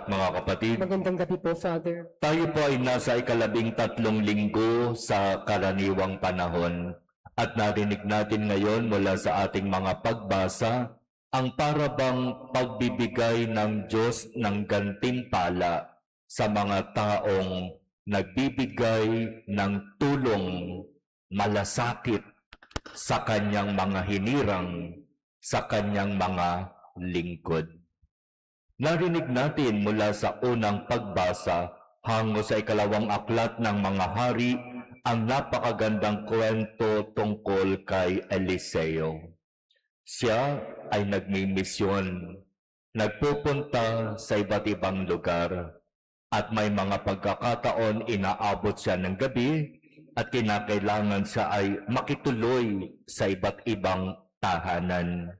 lahat, mga kapatid. Magandang gabi po, Father. Tayo po ay nasa ika-13 linggo sa karaniwang panahon at narinig natin ngayon mula sa ating mga pagbasa ang parabang pagbibigay ng Diyos ng gantimpala sa mga taong nagbibigay ng tulong malasakit sa kanyang mga hinirang, sa kanyang mga lingkod. Narinig natin mula sa unang pagbasa hango sa ikalawang aklat ng mga hari ang napakagandang kwento tungkol kay Eliseo. Siya ay nagmimisyon, nagpupunta sa iba't ibang lugar at may mga pagkakataon inaabot siya ng gabi at kinakailangan siya ay makituloy sa iba't ibang tahanan.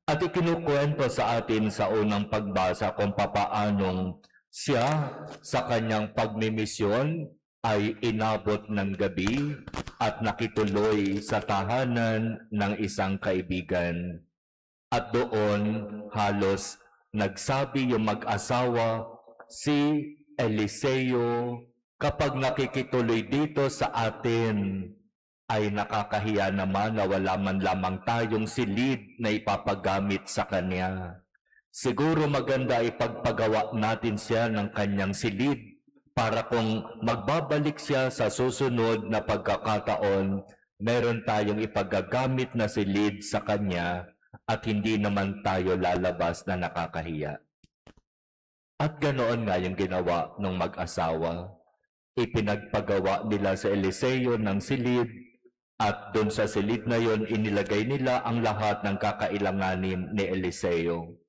At ikinukwento sa atin sa unang pagbasa kung papaanong siya sa kanyang pagmimisyon ay inabot ng gabi at nakituloy sa tahanan ng isang kaibigan. At doon halos nagsabi yung mag-asawa, si Eliseo, kapag nakikituloy dito sa atin, ay nakakahiya naman na wala man lamang tayong silid na ipapagamit sa kanya. Siguro maganda ipagpagawa natin siya ng kanyang silid para kung magbabalik siya sa susunod na pagkakataon, meron tayong ipagagamit na silid sa kanya at hindi naman tayo lalabas na nakakahiya. At ganoon nga yung ginawa ng mag-asawa. Ipinagpagawa nila sa Eliseo ng silid. At doon sa silid na yon, inilagay nila ang lahat ng kakailanganin ni Eliseo.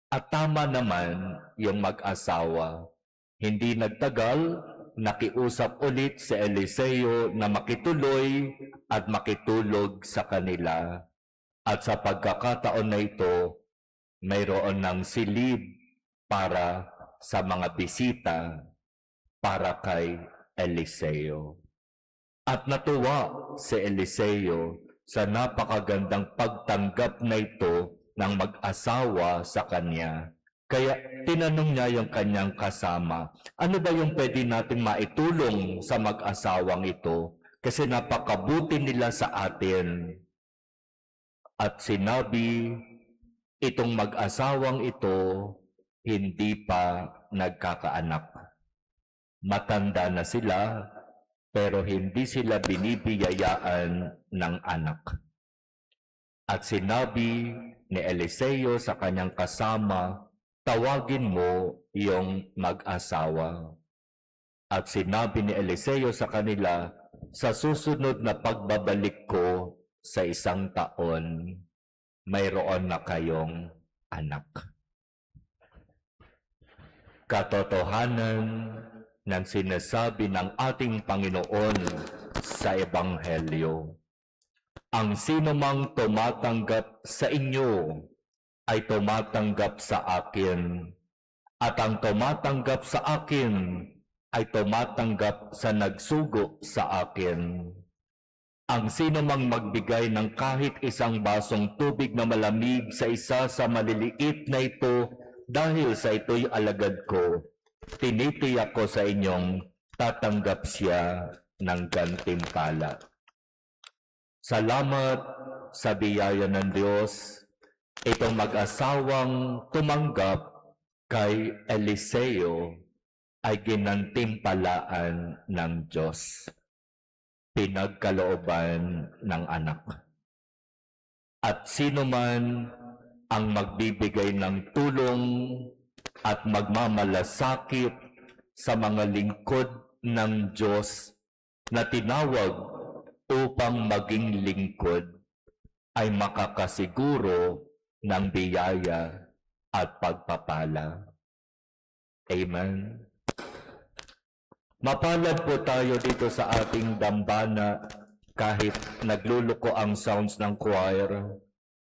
At tama naman yung mag-asawa. Hindi nagtagal, nakiusap ulit si Eliseo na makituloy at makitulog sa kanila. At sa pagkakataon na ito, mayroon ng silid para sa mga bisita para kay Eliseo. At natuwa si Eliseo sa napakagandang pagtanggap na ito ng mag-asawa sa kanya. Kaya tinanong niya yung kanyang kasama, ano ba yung pwede nating maitulong sa mag-asawang ito? Kasi napakabuti nila sa atin. At sinabi, itong mag-asawang ito hindi pa nagkakaanak. Matanda na sila, pero hindi sila binibiyayaan ng anak. At sinabi ni Eliseo sa kanyang kasama, tawagin mo yung mag-asawa. At sinabi ni Eliseo sa kanila, sa susunod na pagbabalik ko sa 1 taon, mayroon na kayong anak. Katotohanan ng sinasabi ng ating Panginoon sa Ebanghelyo. Ang sinumang tumatanggap sa inyo ay tumatanggap sa akin, at ang tumatanggap sa akin ay tumatanggap sa nagsugo sa akin. Ang sinumang magbigay ng kahit isang basong tubig na malamig sa isa sa maliliit na ito dahil sa ito'y alagad ko, tinitiyak ko sa inyong tatanggap siya ng gantimpala. Salamat sa biyaya ng Diyos, itong mag-asawang tumanggap kay Eliseo ay ginantimpalaan ng Diyos. Pinagkalooban ng anak. At sino man ang magbibigay ng tulong at magmamalasakit sa mga lingkod ng Diyos na tinawag upang maging lingkod ay makakasiguro ng biyaya at pagpapala. Amen. Mapalad po tayo dito sa ating dambana kahit nagluluko ang sounds ng choir,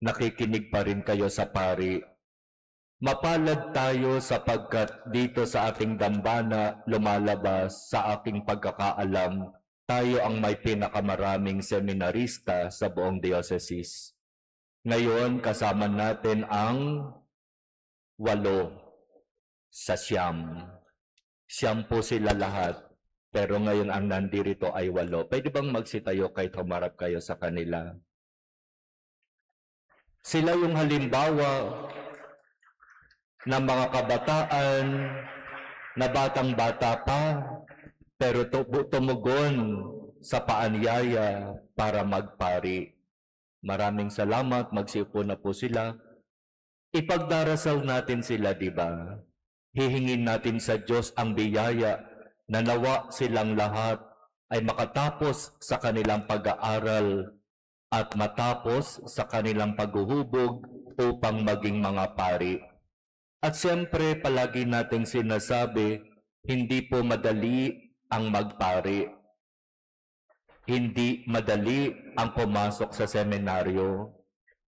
nakikinig pa rin kayo sa pari. Mapalad tayo sapagkat dito sa ating dambana lumalabas sa ating pagkakaalam, tayo ang may pinakamaraming seminarista sa buong diocese. Ngayon kasama natin ang 8 sa siyam. Siyam po sila lahat, pero ngayon ang nandirito ay 8. Pwede bang magsitayo kahit humarap kayo sa kanila? Sila yung halimbawa ng mga kabataan na batang-bata pa, pero tumugon sa paanyaya para magpari. Maraming salamat, magsiupo na po sila. Ipagdarasal natin sila, di ba? Hihingin natin sa Diyos ang biyaya na nawa silang lahat ay makatapos sa kanilang pag-aaral at matapos sa kanilang paghuhubog upang maging mga pari. At siyempre, palagi nating sinasabi, hindi po madali ang magpari. Hindi madali ang pumasok sa seminaryo.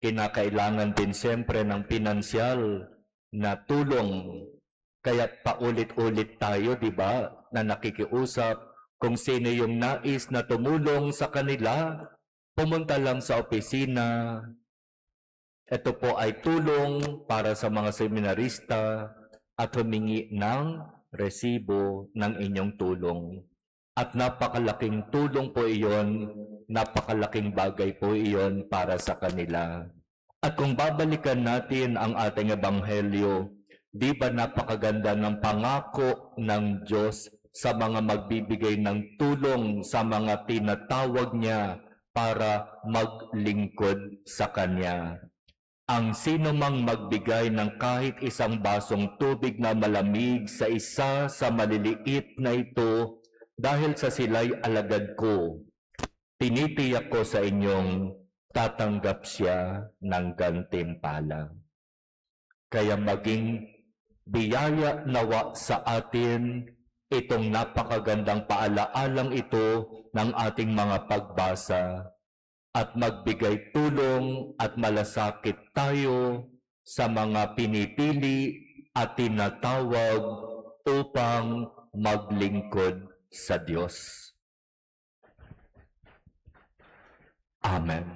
Kinakailangan din siyempre ng pinansyal na tulong. Kaya paulit-ulit tayo, di ba, na nakikiusap kung sino yung nais na tumulong sa kanila. Pumunta lang sa opisina. Ito po ay tulong para sa mga seminarista at humingi ng resibo ng inyong tulong. At napakalaking tulong po iyon, napakalaking bagay po iyon para sa kanila. At kung babalikan natin ang ating ebanghelyo, di ba napakaganda ng pangako ng Diyos sa mga magbibigay ng tulong sa mga tinatawag niya para maglingkod sa Kanya. Ang sino mang magbigay ng kahit isang basong tubig na malamig sa isa sa maliliit na ito dahil sa sila'y alagad ko, tinitiyak ko sa inyong tatanggap siya ng gantimpala. Kaya maging biyaya nawa sa atin itong napakagandang paalaalang ito ng ating mga pagbasa at magbigay tulong at malasakit tayo sa mga pinipili at tinatawag upang maglingkod sa Diyos. Amen.